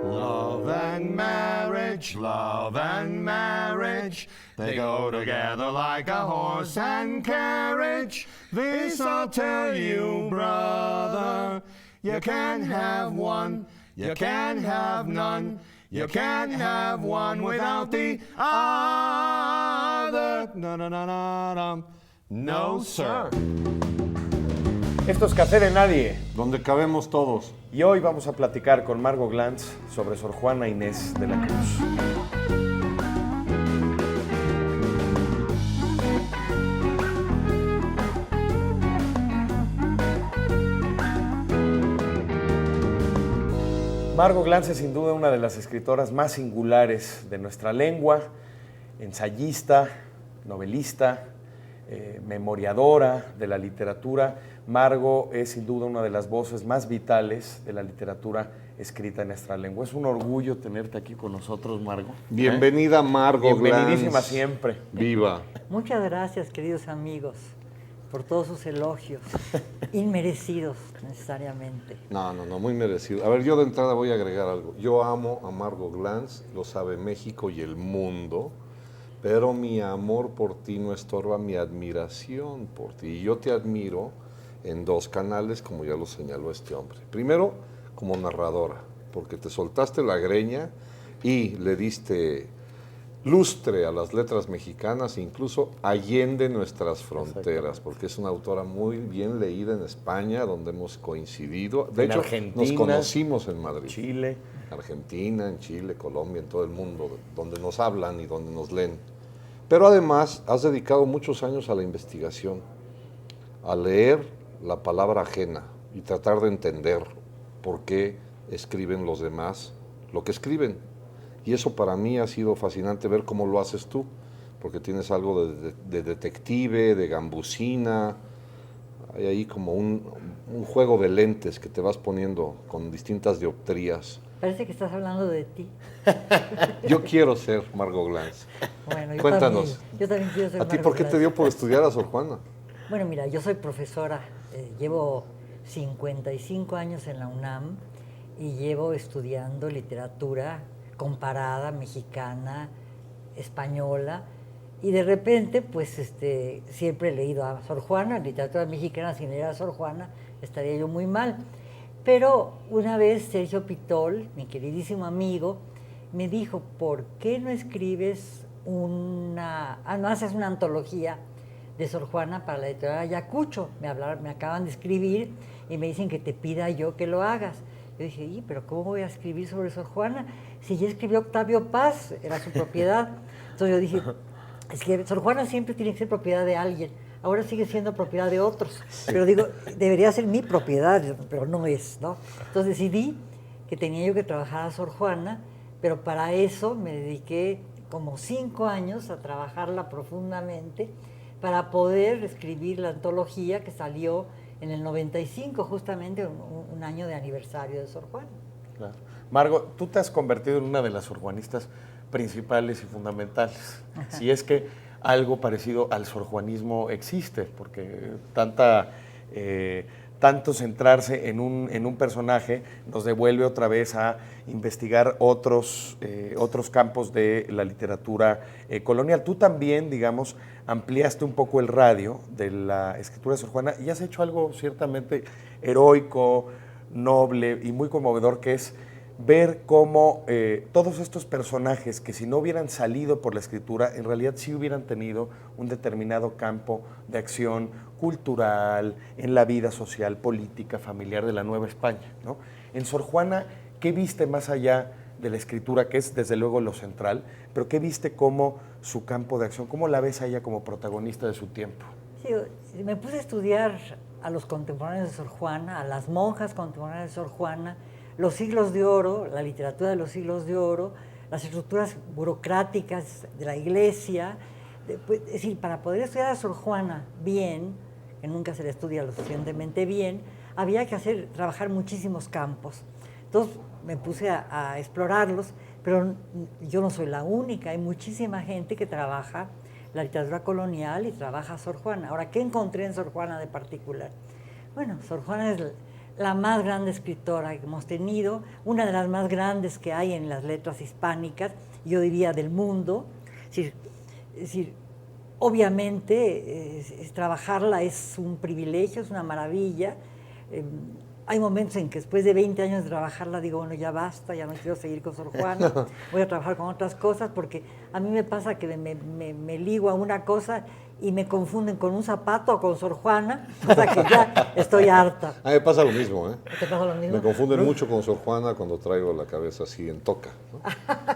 Love and marriage, they go together like a horse and carriage. This I'll tell you, brother, you can't have one, you can't have none, you can't have one without the other. No, sir. Esto es Café de Nadie, donde cabemos todos. y hoy vamos a platicar con Margo Glantz sobre Sor Juana Inés de la Cruz. Margo Glantz es sin duda una de las escritoras más singulares de nuestra lengua, ensayista, novelista, memoriadora de la literatura. Margo es sin duda una de las voces más vitales de la literatura escrita en nuestra lengua. Es un orgullo tenerte aquí con nosotros, Margo. Bienvenida, Margo Glantz. Bienvenidísima siempre. Viva. Muchas gracias, queridos amigos, por todos sus elogios, inmerecidos necesariamente. No, muy merecido. A ver, yo de entrada voy a agregar algo. Yo amo a Margo Glantz, lo sabe México y el mundo, pero mi amor por ti no estorba mi admiración por ti. Y yo te admiro en dos canales, como ya lo señaló este hombre. Primero, como narradora, porque te soltaste la greña y le diste lustre a las letras mexicanas, incluso allende nuestras fronteras, porque es una autora muy bien leída en España, donde hemos coincidido. De hecho, Argentina, nos conocimos en Madrid. Chile. Argentina, en Chile, Colombia, en todo el mundo, donde nos hablan y donde nos leen. Pero además has dedicado muchos años a la investigación, a leer la palabra ajena y tratar de entender por qué escriben los demás lo que escriben. Y eso para mí ha sido fascinante ver cómo lo haces tú, porque tienes algo de detective, de gambusina, hay ahí como un juego de lentes que te vas poniendo con distintas dioptrías. Parece que estás hablando de ti. Yo quiero ser Margo Glantz. Bueno, Cuéntanos. Yo también quiero ser ¿A ti Margo por qué te Glantz. dio por estudiar a Sor Juana? Bueno, mira, yo soy profesora, llevo 55 años en la UNAM y llevo estudiando literatura comparada, mexicana, española, y de repente, pues siempre he leído a Sor Juana, literatura mexicana. Sin leer a Sor Juana estaría yo muy mal. Pero una vez Sergio Pitol, mi queridísimo amigo, me dijo, ¿por qué no escribes no haces una antología de Sor Juana para la editorial Ayacucho? Me acaban de escribir y me dicen que te pida yo que lo hagas. Yo dije, pero ¿cómo voy a escribir sobre Sor Juana? Si ya escribió Octavio Paz, era su propiedad. Entonces yo dije, es que Sor Juana siempre tiene que ser propiedad de alguien. Ahora sigue siendo propiedad de otros. Pero digo, debería ser mi propiedad, pero no es, ¿no? Entonces decidí que tenía yo que trabajar a Sor Juana, pero para eso me dediqué como 5 años a trabajarla profundamente para poder escribir la antología que salió en el 95, justamente un año de aniversario de Sor Juana. Claro. Margo, tú te has convertido en una de las sorjuanistas principales y fundamentales. Ajá. Si es que algo parecido al sorjuanismo existe, porque tanto centrarse en un personaje nos devuelve otra vez a investigar otros campos de la literatura colonial. Tú también, digamos, ampliaste un poco el radio de la escritura de Sor Juana y has hecho algo ciertamente heroico, noble y muy conmovedor, que es ver cómo todos estos personajes que si no hubieran salido por la escritura, en realidad sí hubieran tenido un determinado campo de acción cultural, en la vida social, política, familiar de la Nueva España, ¿no? En Sor Juana, ¿qué viste más allá de la escritura, que es desde luego lo central, pero qué viste como su campo de acción? ¿Cómo la ves a ella como protagonista de su tiempo? Sí, me puse a estudiar a los contemporáneos de Sor Juana, a las monjas contemporáneas de Sor Juana, los siglos de oro, la literatura de los siglos de oro, las estructuras burocráticas de la Iglesia. Es decir, para poder estudiar a Sor Juana bien, que nunca se le estudia lo suficientemente bien, había que trabajar muchísimos campos. Entonces me puse a explorarlos, pero yo no soy la única, hay muchísima gente que trabaja la literatura colonial y trabaja a Sor Juana. Ahora, ¿qué encontré en Sor Juana de particular? Bueno, Sor Juana es la más grande escritora que hemos tenido, una de las más grandes que hay en las letras hispánicas, yo diría del mundo. Es decir, obviamente trabajarla es un privilegio, es una maravilla. Hay momentos en que después de 20 años de trabajarla digo, bueno, ya basta, ya no quiero seguir con Sor Juana, voy a trabajar con otras cosas, porque a mí me pasa que me ligo a una cosa y me confunden con un zapato o con Sor Juana, o sea que ya estoy harta. A mí me pasa lo mismo, ¿eh? ¿Te pasa lo mismo? Me confunden mucho con Sor Juana cuando traigo la cabeza así en toca, ¿no?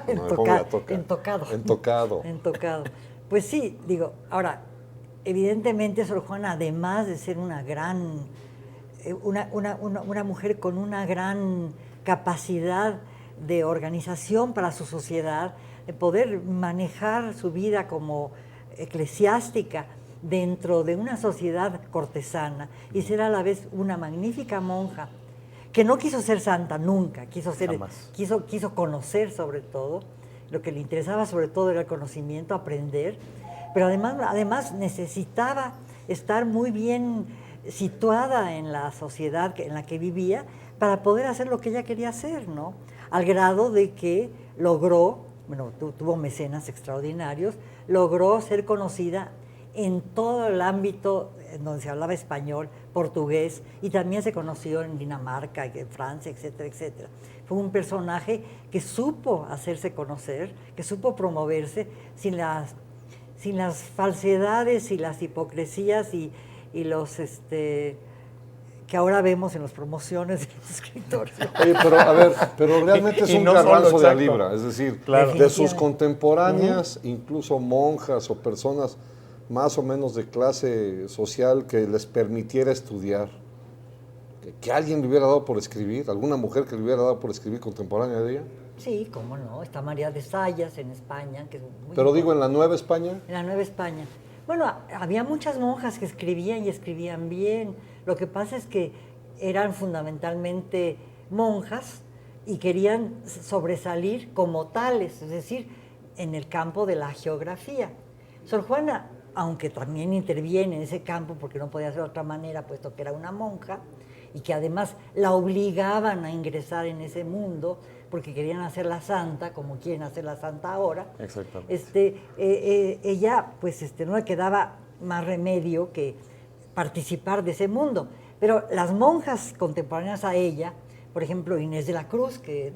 Cuando me pongo la toca. Entocado. Entocado. Entocado. Pues sí, digo, ahora, evidentemente Sor Juana, además de ser una gran, una mujer con una gran capacidad de organización para su sociedad, de poder manejar su vida como eclesiástica dentro de una sociedad cortesana y ser a la vez una magnífica monja que no quiso ser santa nunca, quiso conocer sobre todo, lo que le interesaba sobre todo era el conocimiento, aprender, pero además necesitaba estar muy bien situada en la sociedad en la que vivía para poder hacer lo que ella quería hacer, ¿no? Al grado de que logró, bueno, tuvo mecenas extraordinarios, logró ser conocida en todo el ámbito en donde se hablaba español, portugués, y también se conoció en Dinamarca, en Francia, etcétera, etcétera. Fue un personaje que supo hacerse conocer, que supo promoverse sin las falsedades y las hipocresías y los que ahora vemos en las promociones de los escritores. Oye, pero a ver, pero realmente es un no garbanzo solo, de a exacto. libra, es decir, Claro. de sus contemporáneas, incluso monjas o personas más o menos de clase social que les permitiera estudiar, que alguien le hubiera dado por escribir, alguna mujer que le hubiera dado por escribir contemporánea de ella. Sí, cómo no, está María de Sayas en España, que es muy Pero digo, importante. en la Nueva España, En la Nueva España. Bueno, había muchas monjas que escribían y escribían bien. Lo que pasa es que eran fundamentalmente monjas y querían sobresalir como tales, es decir, en el campo de la geografía. Sor Juana, aunque también interviene en ese campo porque no podía ser de otra manera, puesto que era una monja, y que además la obligaban a ingresar en ese mundo porque querían hacerla santa, como quieren hacerla santa ahora. Exactamente. Ella, pues, no le quedaba más remedio que participar de ese mundo. Pero las monjas contemporáneas a ella, por ejemplo, Inés de la Cruz, que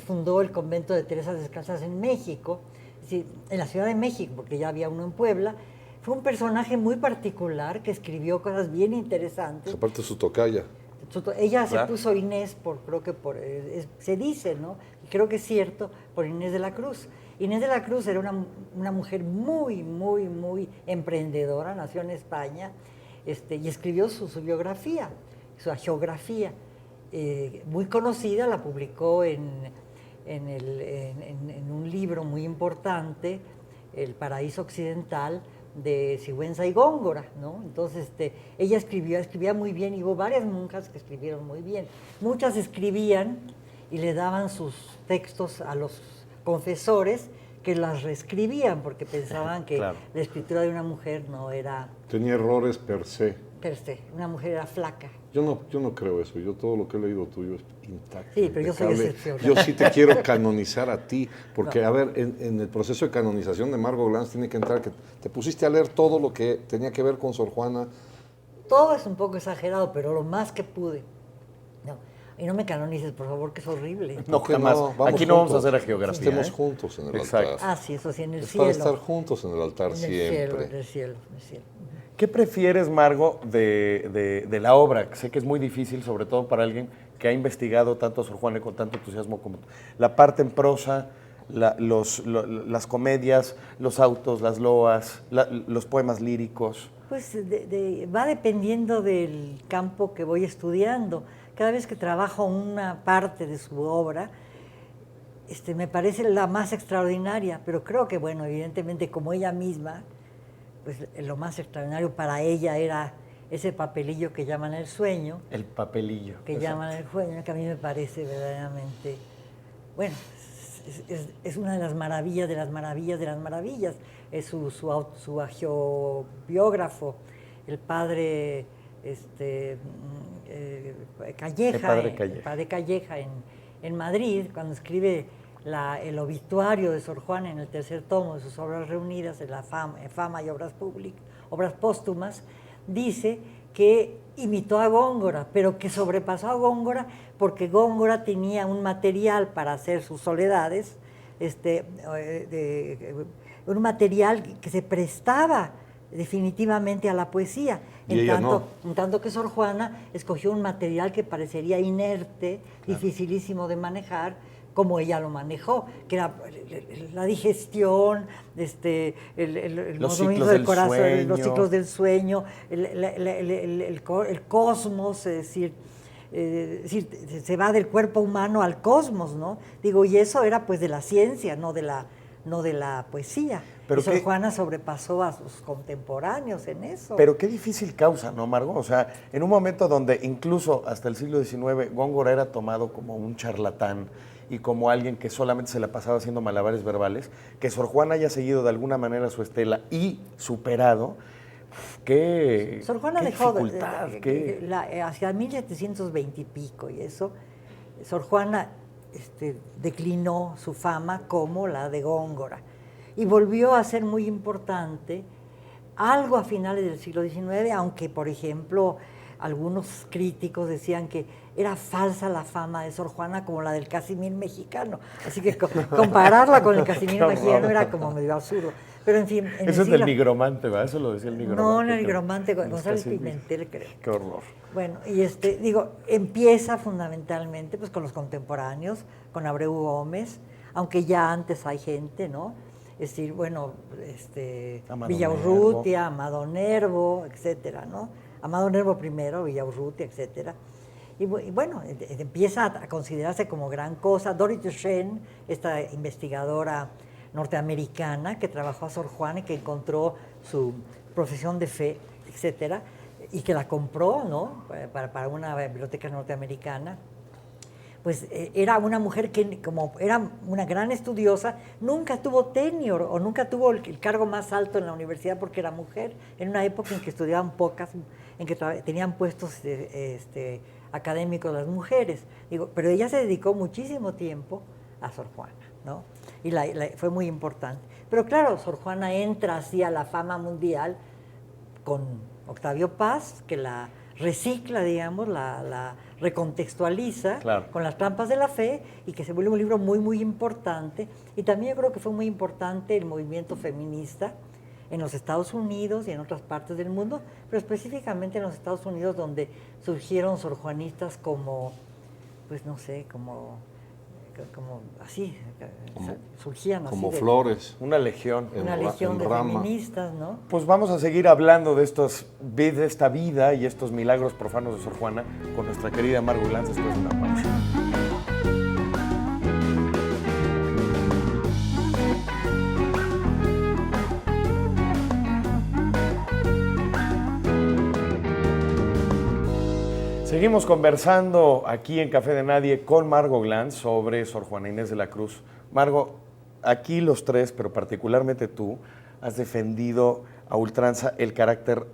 fundó el convento de Teresas Descalzas en México, es decir, en la Ciudad de México, porque ya había uno en Puebla, fue un personaje muy particular que escribió cosas bien interesantes. aparte su tocaya. Ella Claro. se puso Inés, se dice, ¿no? Y creo que es cierto, por Inés de la Cruz. Inés de la Cruz era una mujer muy, muy, muy emprendedora, nació en España, y escribió su biografía, su geografía, muy conocida, la publicó en un libro muy importante, El Paraíso Occidental, de Sigüenza y Góngora, ¿no? Entonces, ella escribía muy bien, y hubo varias monjas que escribieron muy bien. Muchas escribían y le daban sus textos a los confesores, que las reescribían porque pensaban que Claro. la escritura de una mujer no era Tenía errores per se. per se, una mujer era flaca. Yo no creo eso. Yo todo lo que he leído tuyo es intacto. Sí, pero yo soy impecable. excepcional. Yo sí te quiero canonizar a ti, porque, a ver, en el proceso de canonización de Margot Glantz tiene que entrar que te pusiste a leer todo lo que tenía que ver con Sor Juana. Todo es un poco exagerado, pero lo más que pude. No, y no me canonices, por favor, que es horrible. No, ¿Por qué jamás. Vamos Aquí no vamos a juntos. hacer la geografía. Estemos ¿eh? juntos en el Exacto. altar. Ah, sí, eso sí, en el Es cielo. para estar juntos en el altar En el siempre. cielo, en el cielo, en el cielo. ¿Qué prefieres, Margo, de la obra? Sé que es muy difícil, sobre todo para alguien que ha investigado tanto a Sor Juana y con tanto entusiasmo como tú. La parte en prosa, las comedias, los autos, las loas, los poemas líricos. Pues va dependiendo del campo que voy estudiando. Cada vez que trabajo una parte de su obra, me parece la más extraordinaria, pero creo que, bueno, evidentemente como ella misma, pues lo más extraordinario para ella era ese papelillo que llaman El Sueño, El papelillo. que Exacto. llaman El Sueño, que a mí me parece verdaderamente, bueno, es una de las maravillas de las maravillas de las maravillas. Es su agiobiógrafo, el padre Calleja, El padre el Calleja. padre Calleja en Madrid, cuando escribe el obituario de Sor Juana en el tercer tomo de sus obras reunidas, en la fama y obras póstumas, dice que imitó a Góngora, pero que sobrepasó a Góngora porque Góngora tenía un material para hacer sus soledades, un material que se prestaba definitivamente a la poesía. Y ella no. En tanto que Sor Juana escogió un material que parecería inerte, dificilísimo de manejar, como ella lo manejó, que era la digestión, el Los movimiento ciclos del del corazón, sueño. los ciclos del sueño, el cosmos, es decir, se va del cuerpo humano al cosmos, ¿no? Digo, y eso era pues de la ciencia, no de la poesía. Pero y Sor qué- Juana sobrepasó a sus contemporáneos en eso. Pero qué difícil causa, ¿no, Margot? O sea, en un momento donde incluso hasta el siglo XIX Góngora era tomado como un charlatán y como alguien que solamente se la pasaba haciendo malabares verbales, que Sor Juana haya seguido de alguna manera su estela y superado, qué, Sor Juana qué dejó dificultad, qué- hacia 1720 y pico y eso, Sor Juana declinó su fama como la de Góngora y volvió a ser muy importante algo a finales del siglo XIX, aunque por ejemplo algunos críticos decían que era falsa la fama de Sor Juana como la del Casimir mexicano, así que compararla con el Casimir Qué horror. mexicano era como medio absurdo. Pero en fin, Eso es del nigromante, ¿verdad? Eso lo decía el nigromante. No, el nigromante, Los González Casimir. Pimentel, creo. Qué horror. Bueno, y digo, empieza fundamentalmente pues con los contemporáneos, con Abreu Gómez, aunque ya antes hay gente, ¿no? Es decir, bueno, Amado Villaurrutia, Amado Nervo, etcétera, ¿no? Amado Nervo primero, Villaurrutia, etcétera. Y bueno, empieza a considerarse como gran cosa. Dorothy Shen, esta investigadora norteamericana que trabajó a Sor Juana y que encontró su profesión de fe, etcétera, y que la compró, ¿no? Para una biblioteca norteamericana. Pues era una mujer que, como era una gran estudiosa, nunca tuvo tenure o nunca tuvo el cargo más alto en la universidad porque era mujer, en una época en que estudiaban pocas, en que tenían puestos académicos las mujeres. Digo, pero ella se dedicó muchísimo tiempo a Sor Juana, ¿no? Y fue muy importante. Pero claro, Sor Juana entra así a la fama mundial con Octavio Paz, que la recicla, digamos, la recontextualiza Claro. con las trampas de la fe y que se vuelve un libro muy, muy importante. Y también yo creo que fue muy importante el movimiento feminista en los Estados Unidos y en otras partes del mundo, pero específicamente en los Estados Unidos, donde surgieron sorjuanistas como, pues no sé, como así, surgían así. Como flores. Una legión. en Una legión en de rama. feministas, ¿no? Pues vamos a seguir hablando de esta vida y estos milagros profanos de Sor Juana con nuestra querida Margot Glantz después de una pausa. Seguimos conversando aquí en Café de Nadie con Margot Glantz sobre Sor Juana Inés de la Cruz. Margot, aquí los tres, pero particularmente tú, has defendido a ultranza el carácter,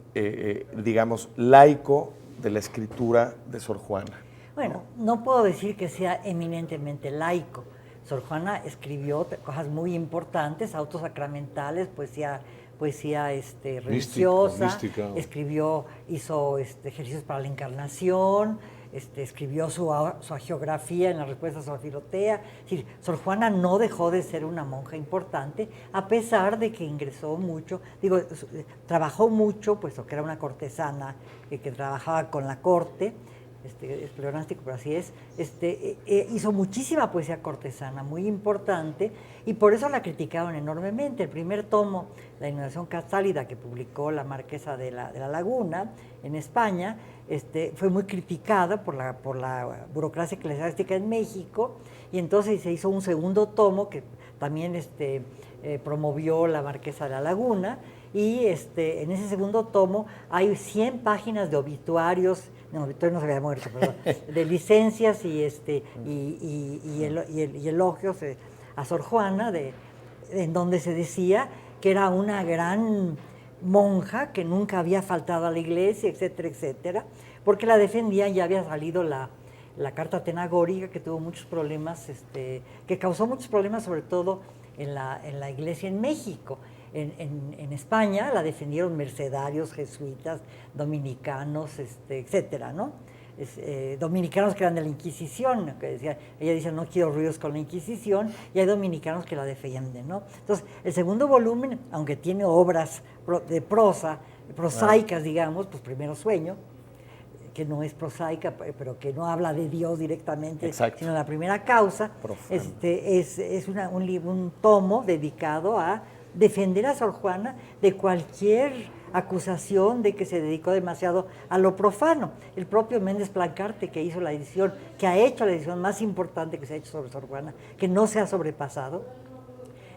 digamos, laico de la escritura de Sor Juana. Bueno, no puedo decir que sea eminentemente laico. Sor Juana escribió cosas muy importantes, autos sacramentales, poesía religiosa, mística. hizo ejercicios para la encarnación, escribió su hagiografía en la respuesta a Sor Filotea. Es decir, Sor Juana no dejó de ser una monja importante, a pesar de que ingresó mucho, trabajó mucho, puesto que era una cortesana que trabajaba con la corte. Es pleonástico, pero así es. Hizo muchísima poesía cortesana, muy importante, y por eso la criticaron enormemente. El primer tomo, La Inundación Castálida, que publicó la Marquesa de la Laguna en España, fue muy criticada por la burocracia eclesiástica en México, y entonces se hizo un segundo tomo que también promovió la Marquesa de la Laguna, y en ese segundo tomo hay 100 páginas de obituarios, obituarios no se había muerto, perdón, de licencias y elogios a Sor Juana, en donde se decía que era una gran monja que nunca había faltado a la iglesia, etcétera, etcétera, porque la defendían. Ya había salido la Carta Atenagórica, que tuvo muchos problemas, que causó muchos problemas sobre todo en la Iglesia en México. En España la defendieron mercedarios, jesuitas, dominicanos, etcétera, ¿no? Dominicanos que eran de la Inquisición, que ella dice no quiero ruidos con la Inquisición, y hay dominicanos que la defienden, ¿no? Entonces, el segundo volumen, aunque tiene obras de prosa, prosaicas, digamos, pues Primero Sueño, que no es prosaica, pero que no habla de Dios directamente, exacto, sino la primera causa, es un tomo dedicado a defender a Sor Juana de cualquier acusación de que se dedicó demasiado a lo profano. El propio Méndez Plancarte, que hizo la edición, que ha hecho la edición más importante que se ha hecho sobre Sor Juana, que no se ha sobrepasado,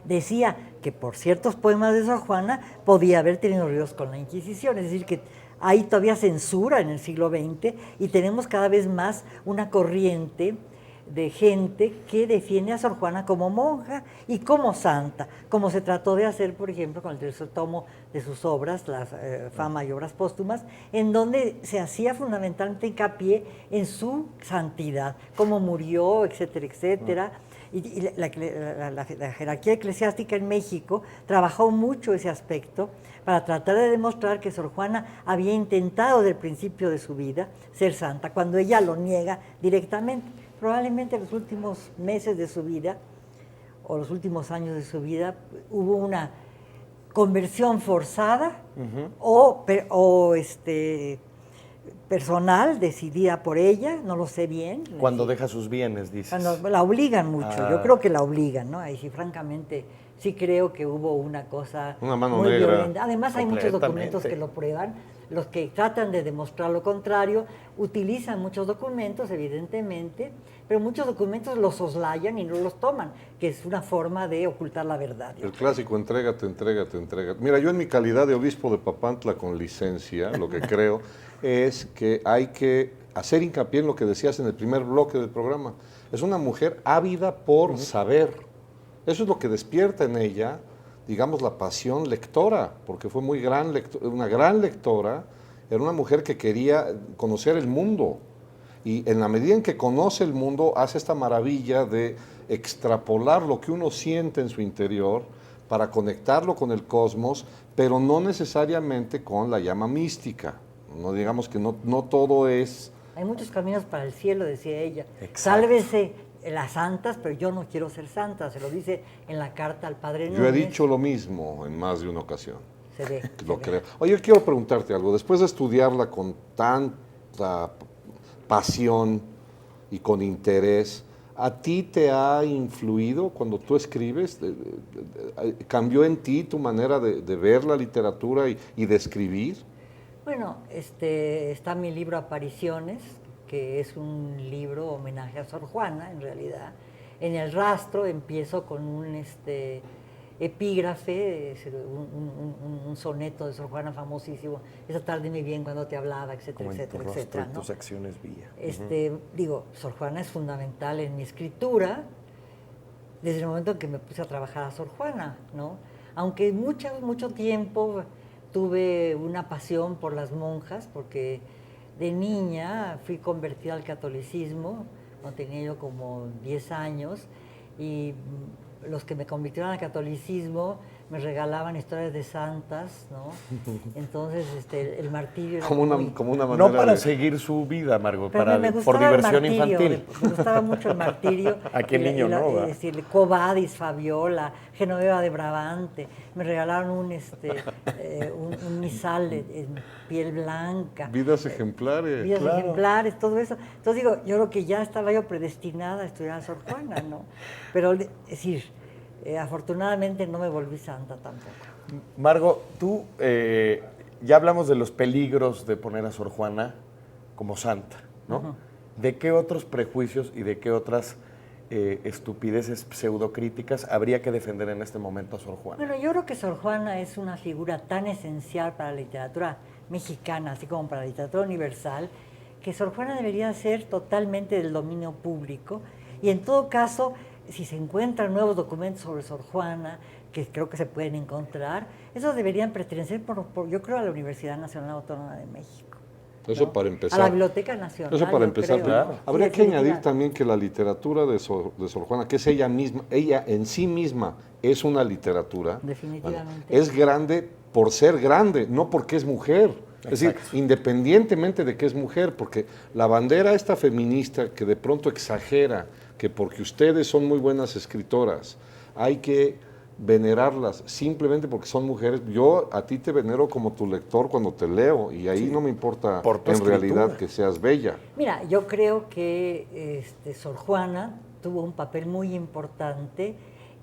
decía que por ciertos poemas de Sor Juana podía haber tenido ríos con la Inquisición, es decir, que hay todavía censura en el siglo XX y tenemos cada vez más una corriente de gente que defiende a Sor Juana como monja y como santa, como se trató de hacer, por ejemplo, con el tercer tomo de sus obras, las Fama y Obras Póstumas, en donde se hacía fundamentalmente hincapié en su santidad, cómo murió, etcétera, etcétera. Y la jerarquía eclesiástica en México trabajó mucho ese aspecto para tratar de demostrar que Sor Juana había intentado desde el principio de su vida ser santa, cuando ella lo niega directamente. Probablemente en los últimos meses de su vida, o los últimos años de su vida, hubo una conversión forzada o personal, decidida por ella, no lo sé bien. Cuando deja sus bienes, dices. Cuando la obligan mucho, yo creo que la obligan, ¿no? Ahí sí, francamente, sí creo que hubo una cosa una mano muy negra. violenta. Además hay muchos documentos que lo prueban. Los que tratan de demostrar lo contrario utilizan muchos documentos, evidentemente, pero muchos documentos los soslayan y no los toman, que es una forma de ocultar la verdad. El clásico, entrégate, entrégate, entrégate. Mira, yo en mi calidad de obispo de Papantla con licencia, lo que creo es que hay que hacer hincapié en lo que decías en el primer bloque del programa. Es una mujer ávida por saber. Eso es lo que despierta en ella, digamos, la pasión lectora, porque fue una gran lectora, era una mujer que quería conocer el mundo. Y en la medida en que conoce el mundo, hace esta maravilla de extrapolar lo que uno siente en su interior para conectarlo con el cosmos, pero no necesariamente con la llama mística. No digamos que no todo es... Hay muchos caminos para el cielo, decía ella. Exacto. Sálvese las santas, pero yo no quiero ser santa. Se lo dice en la carta al Padre Núñez. Yo he dicho lo mismo en más de una ocasión. Se ve. Lo creo. Oye, quiero preguntarte algo. Después de estudiarla con tanta pasión y con interés, ¿a ti te ha influido cuando tú escribes? ¿Cambió en ti tu manera de ver la literatura y de escribir? Bueno, está mi libro Apariciones, que es un libro homenaje a Sor Juana, en realidad. En el rastro empiezo con un epígrafe, un soneto de Sor Juana famosísimo, esa tarde me vi bien cuando te hablaba, etcétera, Como en etcétera, tu rostro etcétera, y ¿no? tus acciones vía. Digo, Sor Juana es fundamental en mi escritura desde el momento en que me puse a trabajar a Sor Juana, ¿no? Aunque mucho tiempo tuve una pasión por las monjas, porque de niña fui convertida al catolicismo, cuando tenía yo como 10 años, y los que me convirtieron al catolicismo me regalaban historias de santas, ¿no? Entonces, el martirio era Como una manera No para de... seguir su vida, Margot, pero me por gustaba diversión el martirio, infantil. me gustaba mucho el martirio. ¿A qué niño no, va? Es decir, Covadis, Fabiola, Genoveva de Brabante. Me regalaron un misal en piel blanca. Vidas ejemplares. Vidas claro. ejemplares, todo eso. Entonces digo, yo creo que ya estaba yo predestinada a estudiar a Sor Juana, ¿no? Pero, es decir, afortunadamente no me volví santa tampoco. Margot, tú, ya hablamos de los peligros de poner a Sor Juana como santa, ¿no? ¿De qué otros prejuicios y de qué otras estupideces pseudocríticas habría que defender en este momento a Sor Juana? Bueno, yo creo que Sor Juana es una figura tan esencial para la literatura mexicana, así como para la literatura universal, que Sor Juana debería ser totalmente del dominio público y en todo caso, si se encuentran nuevos documentos sobre Sor Juana, que creo que se pueden encontrar, esos deberían pertenecer, yo creo, a la Universidad Nacional Autónoma de México. Eso ¿no? para empezar. A la Biblioteca Nacional. Eso para yo empezar. creo. claro. Sí, Habría que añadir definitivamente. también que la literatura de Sor Juana, que es ella misma, ella en sí misma es una literatura. Definitivamente. Bueno, es grande por ser grande, no porque es mujer. Es decir, Exacto. independientemente de que es mujer, porque la bandera esta feminista que de pronto exagera que porque ustedes son muy buenas escritoras, hay que venerarlas simplemente porque son mujeres. Yo a ti te venero como tu lector cuando te leo y ahí no me importa Por tu en escritura. realidad que seas bella. Mira, yo creo que Sor Juana tuvo un papel muy importante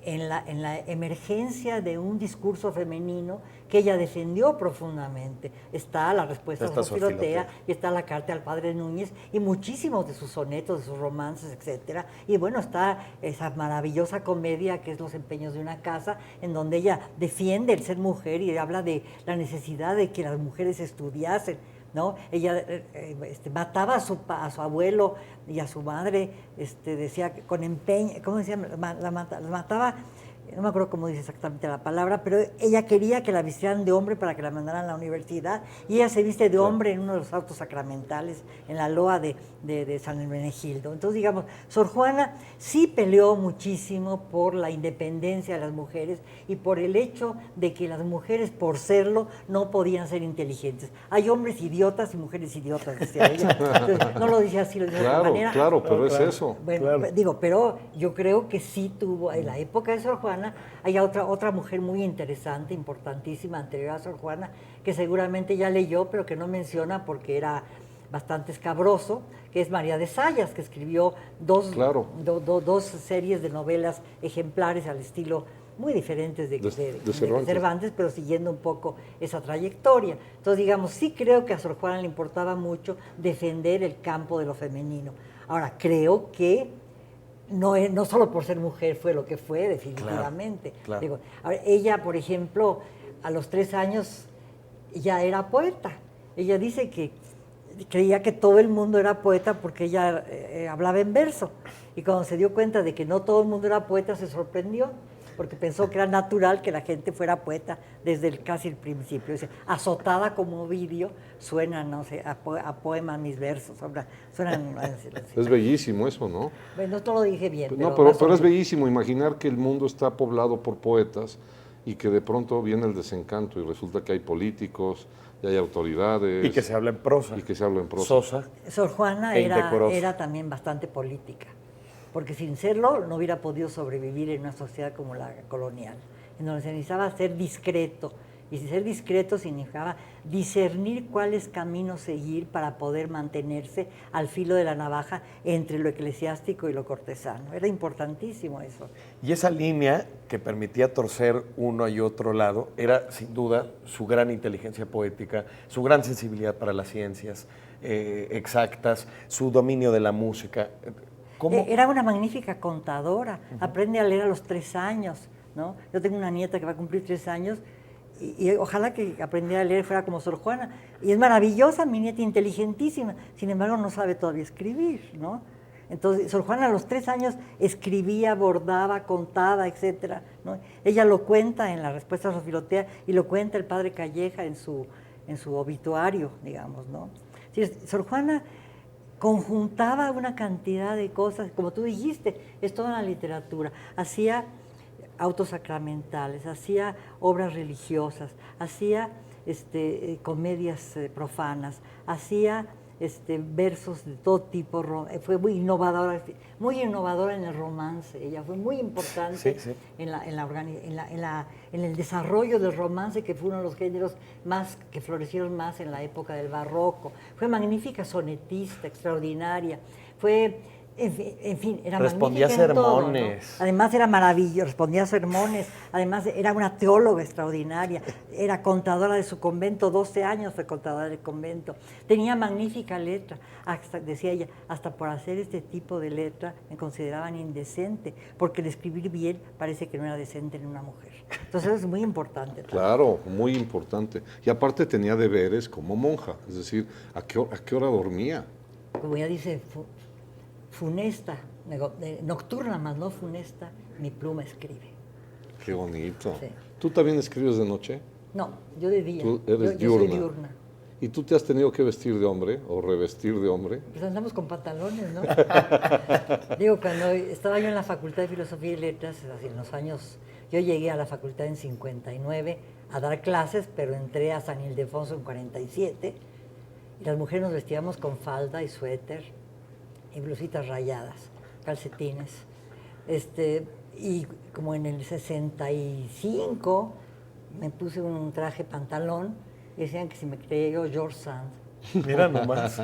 en la emergencia de un discurso femenino que ella defendió profundamente. Está la respuesta Está a Sor Filotea, Filotea. y está la carta al padre Núñez, y muchísimos de sus sonetos, de sus romances, etcétera. Y bueno, está esa maravillosa comedia que es Los empeños de una casa, en donde ella defiende el ser mujer y habla de la necesidad de que las mujeres estudiasen, ¿no? Ella mataba a su abuelo y a su madre, decía que con empeño, ¿cómo decía? Las mataba, no me acuerdo cómo dice exactamente la palabra, pero ella quería que la vistieran de hombre para que la mandaran a la universidad, y ella se viste de hombre en uno de los autos sacramentales, en la loa de San Hermenegildo. Entonces, digamos, Sor Juana sí peleó muchísimo por la independencia de las mujeres y por el hecho de que las mujeres, por serlo, no podían ser inteligentes. Hay hombres idiotas y mujeres idiotas, decía ella. Entonces, no lo dice así, lo dice de otra Claro, manera. claro, pero es claro. eso. Bueno, Claro. digo, pero yo creo que sí tuvo, en la época de Sor Juana, hay otra mujer muy interesante, importantísima, anterior a Sor Juana, que seguramente ya leyó, pero que no menciona porque era bastante escabroso, que es María de Sayas, que escribió dos series de novelas ejemplares al estilo muy diferentes de Cervantes, pero siguiendo un poco esa trayectoria. Entonces, digamos, sí creo que a Sor Juana le importaba mucho defender el campo de lo femenino. Ahora, creo que no solo por ser mujer fue lo que fue, definitivamente. Claro, claro. Digo, ella, por ejemplo, a los 3 años ya era poeta. Ella dice que creía que todo el mundo era poeta porque ella hablaba en verso. Y cuando se dio cuenta de que no todo el mundo era poeta, se sorprendió, porque pensó que era natural que la gente fuera poeta desde casi el principio. Dice, azotada como Ovidio, suenan, no sé, a poema mis versos. Suenan, Es bellísimo eso, ¿no? bueno, no te lo dije bien. No, más o pero es menos. bellísimo imaginar que el mundo está poblado por poetas y que de pronto viene el desencanto y resulta que hay políticos, y hay autoridades. Y que se habla en prosa. Y que se habla en prosa. Sosa. Sor Juana e indecorosa. era también bastante política, porque sin serlo no hubiera podido sobrevivir en una sociedad como la colonial, en donde se necesitaba ser discreto, y ser discreto significaba discernir cuáles caminos seguir para poder mantenerse al filo de la navaja entre lo eclesiástico y lo cortesano. Era importantísimo eso. Y esa línea que permitía torcer uno y otro lado era, sin duda, su gran inteligencia poética, su gran sensibilidad para las ciencias exactas, su dominio de la música. ¿Cómo? Era una magnífica contadora. Aprende a leer a los 3 años, ¿no? Yo tengo una nieta que va a cumplir 3 años y ojalá que aprendiera a leer fuera como Sor Juana. Y es maravillosa, mi nieta, inteligentísima. Sin embargo, no sabe todavía escribir, ¿no? Entonces, Sor Juana a los 3 años escribía, bordaba, contaba, etcétera, ¿no? Ella lo cuenta en la respuesta a Sor Filotea y lo cuenta el padre Calleja en su obituario, digamos, ¿no? Sí, Sor Juana conjuntaba una cantidad de cosas, como tú dijiste, es toda la literatura. Hacía autos sacramentales, hacía obras religiosas, hacía comedias profanas, hacía versos de todo tipo, fue muy innovadora en el romance. Ella fue muy importante en el desarrollo del romance, que fue uno de los géneros más que florecieron más en la época del barroco. Fue magnífica sonetista, extraordinaria. Fue, en fin, era respondía magnífica en todo, sermones. ¿no? Además era maravilloso, respondía a sermones. Además era una teóloga extraordinaria. Era contadora de su convento, 12 años fue contadora del convento. Tenía magnífica letra. Hasta, decía ella, hasta por hacer este tipo de letra me consideraban indecente, porque el escribir bien parece que no era decente en una mujer. Entonces eso es muy importante también. Claro, muy importante. Y aparte tenía deberes como monja, es decir, ¿a qué hora dormía? Como ella dice, funesta, nocturna más no funesta, mi pluma escribe. Qué bonito. Sí. ¿Tú también escribes de noche? No, yo de día. Tú eres yo soy diurna. diurna. ¿Y tú te has tenido que vestir de hombre o revestir de hombre? Pues andamos con pantalones, ¿no? Digo, cuando estaba yo en la Facultad de Filosofía y Letras, así en los años, yo llegué a la facultad en 59 a dar clases, pero entré a San Ildefonso en 47, y las mujeres nos vestíamos con falda y suéter, y blusitas rayadas, calcetines. Y como en el 65 me puse un traje pantalón, y decían que si me creía yo George Sand. Mira nomás. Sí,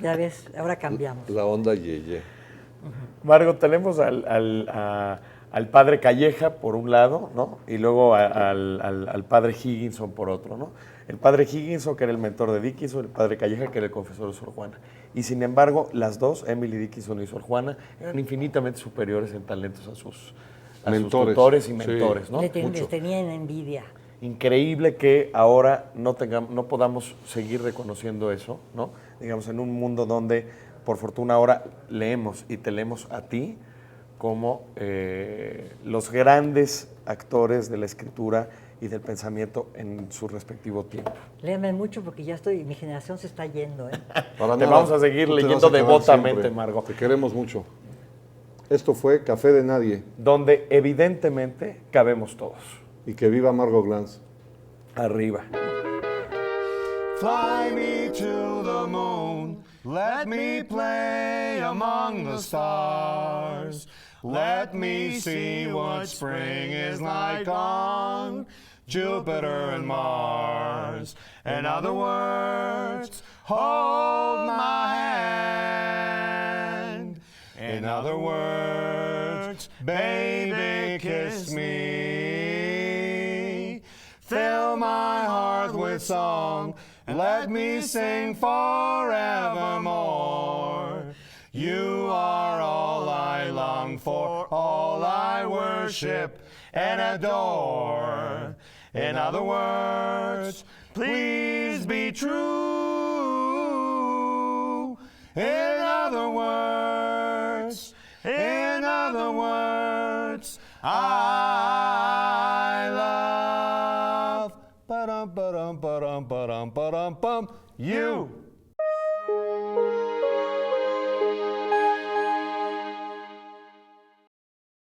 ya ves, ahora cambiamos. La onda yeye. Margot, tenemos al padre Calleja por un lado, ¿no? Y luego al padre Higginson por otro, ¿no? El padre Higginson, que era el mentor de Dickinson, el padre Calleja, que era el confesor de Sor Juana. Y sin embargo, las dos, Emily Dickinson y Sor Juana, eran infinitamente superiores en talentos a sus tutores y mentores, sí. ¿no? Les Mucho. tenían envidia. Increíble que ahora no podamos seguir reconociendo eso, ¿no? Digamos, en un mundo donde, por fortuna, ahora leemos y te leemos a ti como los grandes actores de la escritura y del pensamiento en su respectivo tiempo. Léanme mucho porque ya mi generación se está yendo, ¿eh? Para Te nada, vamos a seguir tú te leyendo vas a quedar devotamente, siempre. Margot. Te queremos mucho. Esto fue Café de Nadie. Donde evidentemente cabemos todos. Y que viva Margot Glantz. Arriba. Fly me to the moon, let me play among the stars. Let me see what spring is like on Jupiter and Mars. In other words, hold my hand. In other words, baby, kiss me. Fill my heart with song, and let me sing forevermore. You are all I long for, all I worship and adore. In other words, please be true. In other words, I love you.